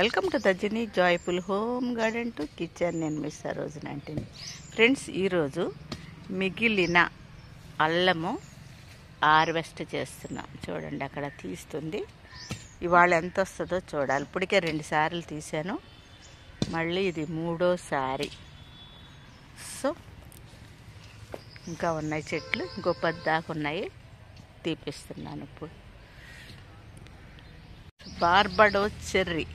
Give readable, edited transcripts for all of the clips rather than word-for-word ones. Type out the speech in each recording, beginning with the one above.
Welcome to Darjani joyful home garden to kitchen. నేను మిస్ రోజు 19 ఫ్రెండ్స్. ఈరోజు మిగిలిన అల్లము హార్వెస్ట్ చేస్తున్నాం. చూడండి అక్కడ తీస్తుంది. ఇవాళ ఎంత వస్తుందో చూడాలి. ఇప్పటికే 2 సార్లు తీసాను, మళ్ళీ ఇది 3వ సారి. సో ఇంకా ఉన్నాయి చెట్లు, ఇంకో 10 దాకా ఉన్నాయి, తీపిస్తున్నాను ఇప్పుడు. బార్బడోస్ చెర్రీ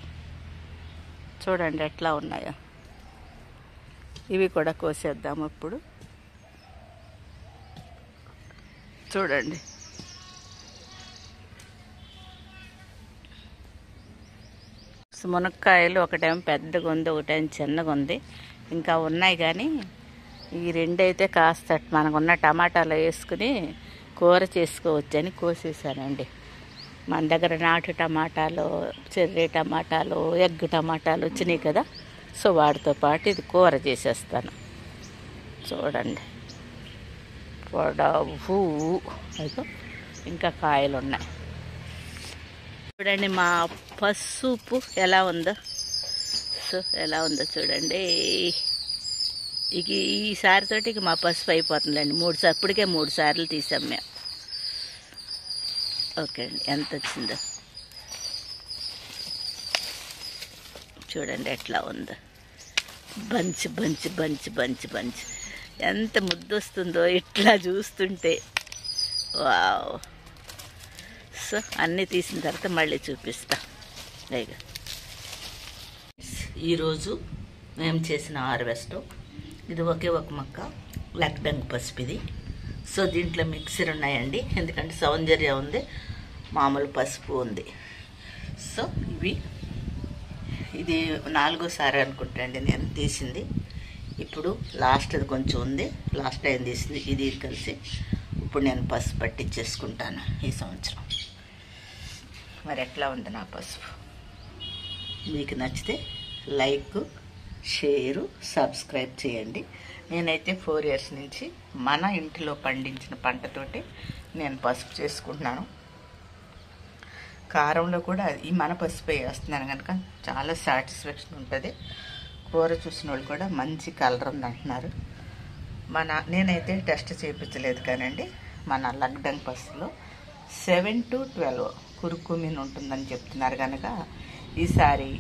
చూడండి ఎట్లా ఉన్నాయో. ఇవి కూడా కోసేద్దాము ఇప్పుడు. చూడండి మునక్కాయలు ఒకటేమో పెద్దగా ఉంది, ఒకటేమో చిన్నగా ఉంది. ఇంకా ఉన్నాయి కానీ ఈ 2 అయితే కాస్త మనకున్న టమాటాలు వేసుకుని కూర చేసుకోవచ్చని కోసేసానండి. మన దగ్గర నాటు టమాటాలు, చెర్రీ టమాటాలు, ఎగ్ టమాటాలు వచ్చినాయి కదా, సో వాటితో పాటు ఇది కూర చేసేస్తాను. చూడండి పొడవు అయితే ఇంకా కాయలు ఉన్నాయి. చూడండి మా పసుపు ఎలా ఉందో. సో ఎలా ఉందో చూడండి. ఇక ఈసారితోటి ఇక మా పసుపు అయిపోతుందండి. 3 సార్లు, ఇప్పటికే 3 సార్లు తీసాం మేము. ఓకే అండి, ఎంత వచ్చిందో చూడండి ఎట్లా ఉందో. Bunch bunch bunch bunch bunch ఎంత ముద్దు వస్తుందో ఇట్లా చూస్తుంటే. వావ్. సో అన్నీ తీసిన తర్వాత మళ్ళీ చూపిస్తా. ఇక ఈరోజు మేము చేసిన హార్వెస్ట్ ఇది ఒకే ఒక మొక్క లక్డంగ్ పసుపు ఇది. సో దీంట్లో మిక్సర్ ఉన్నాయండి, ఎందుకంటే సౌందర్య ఉంది, మామూలు పసుపు ఉంది. సో ఇది 4వ సారి అనుకుంటా అండి నేను తీసింది. ఇప్పుడు లాస్ట్ అది కొంచెం ఉంది, లాస్ట్ టైం తీసింది ఇది కలిసి. ఇప్పుడు నేను పసుపు పట్టించేసుకుంటాను ఈ సంవత్సరం. మరి ఎట్లా ఉంది నా పసుపు? మీకు నచ్చితే లైక్, షేరు, సబ్స్క్రైబ్ చేయండి. నేనైతే 4 ఇయర్స్ నుంచి మన ఇంటిలో పండించిన పంటతోటి నేను పసుపు చేసుకుంటున్నాను. కారంలో కూడా ఈ మన పసుపు వేస్తున్నాను కనుక చాలా సాటిస్ఫాక్షన్ ఉంటుంది. కూర చూసిన వాళ్ళు కూడా మంచి కలర్ ఉంది అంటున్నారు. నేనైతే టెస్ట్ చేయించలేదు కానండి, మన లక్డంగ్ పసుపులో 7 to 12 కుర్కుమిన్ ఉంటుందని చెప్తున్నారు కనుక ఈసారి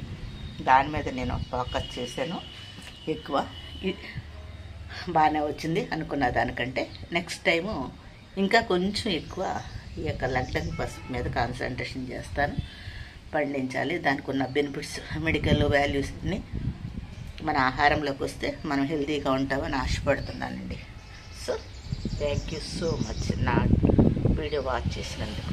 దాని మీద నేను ఫోకస్ చేశాను. ఎక్కువ బాగానే వచ్చింది అనుకున్న దానికంటే. నెక్స్ట్ టైము ఇంకా కొంచెం ఎక్కువ ఈ యొక్క లక్డంగ్ పసుపు మీద కాన్సన్ట్రేషన్ చేస్తాను. పండించాలి, దానికి ఉన్న బెనిఫిట్స్, మెడికల్ వాల్యూస్ని మన ఆహారంలోకి వస్తే మనం హెల్తీగా ఉంటామని ఆశపడుతున్నానండి. So thank you so much నా వీడియో వాచ్ చేసినందుకు.